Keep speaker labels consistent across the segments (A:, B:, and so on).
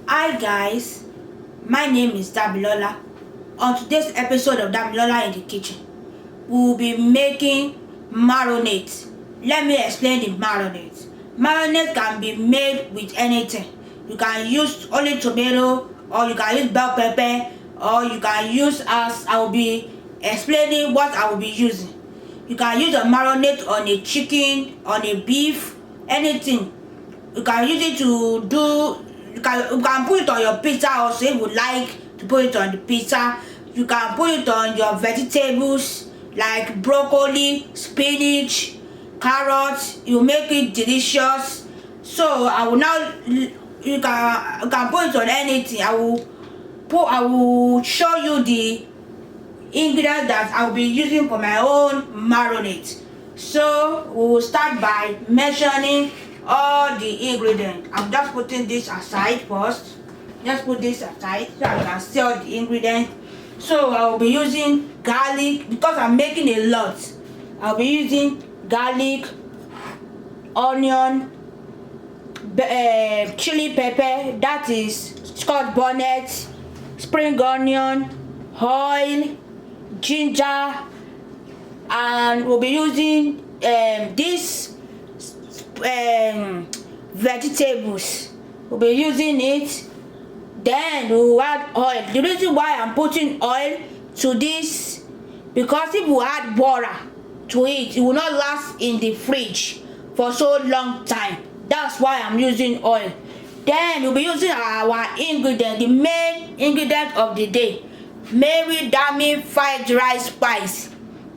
A: Hi guys, my name is Damilola. On today's episode of Damilola in the Kitchen, we will be making marinade. Let me explain the marinade. Marinade can be made with anything. You can use only tomato, or you can use bell pepper, or you can use, as I will be explaining what I will be using. You can use a marinade on a chicken, on a beef, anything. You can use it to do, you can put it on your pizza also if you like to put it on the pizza. You can put it on your vegetables like broccoli, spinach, carrots. You make it delicious. So I will now, you can put it on anything. I will show you the ingredients that I will be using for my own marinade. So we will start by mentioning all the ingredients. I'm just putting this aside first. Just put this aside so I can see all the ingredients. So I will be using garlic because I'm making a lot. I'll be using garlic, onion, chili pepper, that is scotch bonnet, spring onion, oil, ginger, and we'll be using this vegetables. We'll be using it. Then we'll add oil. The reason why I'm putting oil to this, because if we add water to it, it will not last in the fridge for so long time. That's why I'm using oil. Then we'll be using our ingredient, the main ingredient of the day, marinade fried rice spice.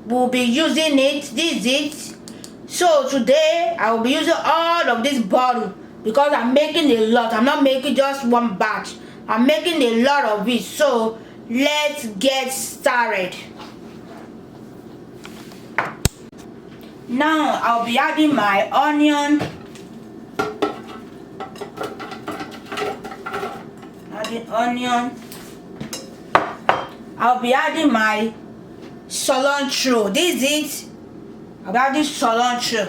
A: We'll be using it. This is it. So today I will be using all of this bottle because I'm making a lot. I'm not making just one batch. I'm making a lot of it. So let's get started. Now I'll be adding my onion. I'll be adding my cilantro. This is it. I'll be adding cilantro.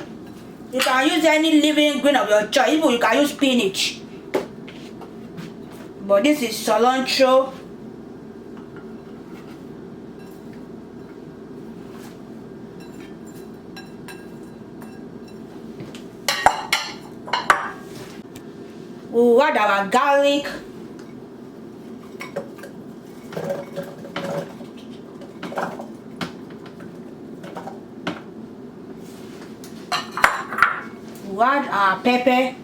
A: You can use any living green of your choice. Even you can use spinach. But this is cilantro. We'll add our garlic. We'll add our pepper.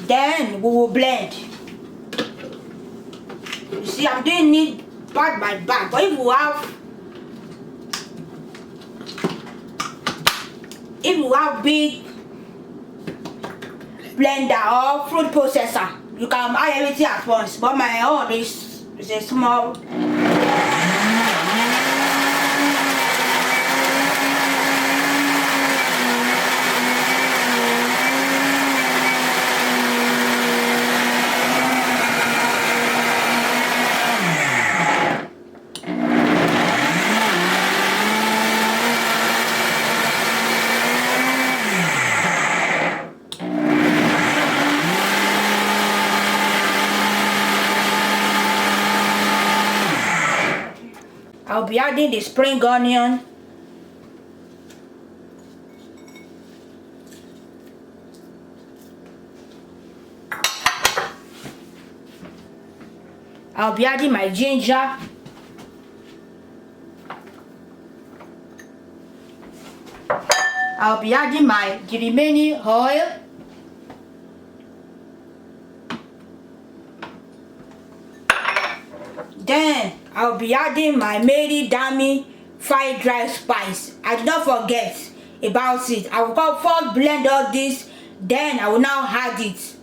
A: Then we will blend. You see, I'm doing it part by part. But if you have big blender or fruit processor, you can add everything at once. But my own is a small. I'll be adding the spring onion. I'll be adding my ginger. I'll be adding the remaining oil. Then I'll be adding my marinade fried rice spice. I did not forget about it. I will first blend all this, then I will now add it.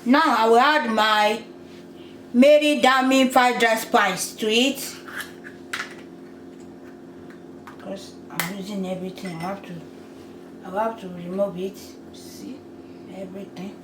A: Now I will add my marinade fried rice spice to it. Because I'm using everything, I have to remove it. See everything.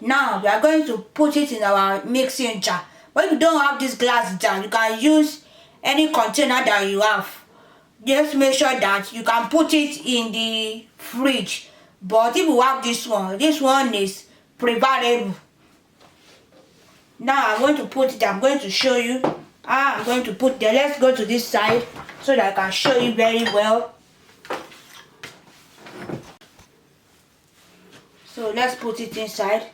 A: Now we are going to put it in our mixing jar. But if you don't have this glass jar, you can use any container that you have. Just make sure that you can put it in the fridge. But if you have this one is preferable. Now I'm going to put it, I'm going to show you how I'm going to put there. Let's go to this side so that I can show you very well. So let's put it inside.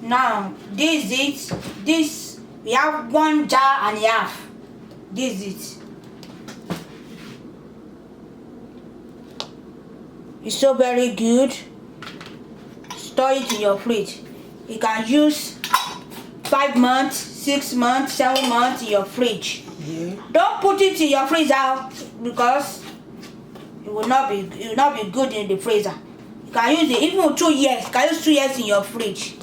A: Now this is it. This we have 1 jar and a half. This is it. It's so very good. Store it in your fridge. You can use 5 months, 6 months, 7 months in your fridge. Yeah. Don't put it in your freezer because it will not be good in the freezer. You can use it even 2 years. You can use 2 years in your fridge.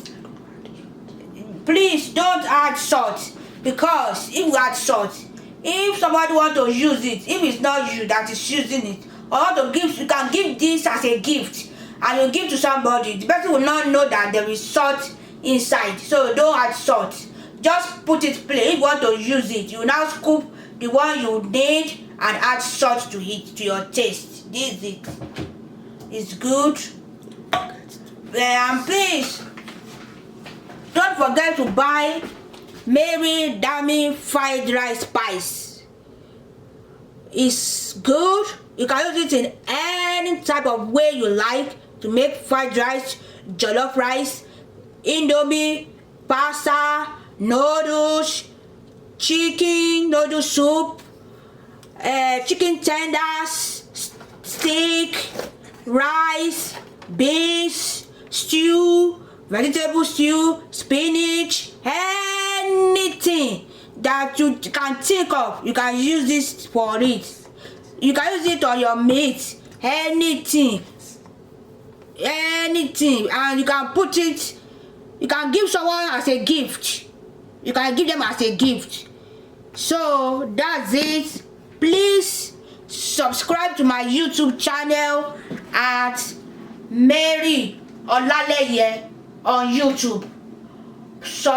A: Please don't add salt, because if you add salt, if somebody want to use it, if it's not you that is using it, or to give, you can give this as a gift and you give to somebody, the person will not know that there is salt inside. So don't add salt, just put it plain. If you want to use it, you now scoop the one you need and add salt to it to your taste. This is it. It's good. And please don't forget to buy marinade fried rice spice. It's good. You can use it in any type of way you like to make fried rice, jollof rice, indomie, pasta, noodles, chicken noodle soup, chicken tenders, steak, rice, beans, stew, vegetable stew, spinach, anything that you can think of, you can use this for it. You can use it on your meat, anything, and you can put it, you can give someone as a gift. You can give them as a gift. So that's it. Please subscribe to my YouTube channel at Mary Olaleye on YouTube. So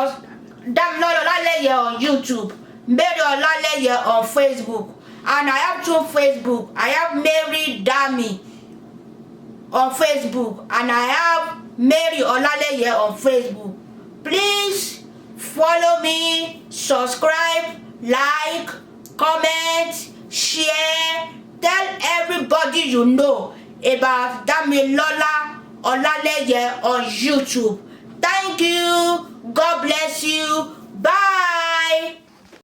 A: Damilora Olaleye on YouTube, Mary Olaleye on Facebook, and I have 2 Facebook. I have Mary Dami on Facebook, and I have Mary Olaleye on Facebook. Please follow me, subscribe, like, comment, share, tell everybody you know about Damilora Olaleye on YouTube. Thank you. God bless you.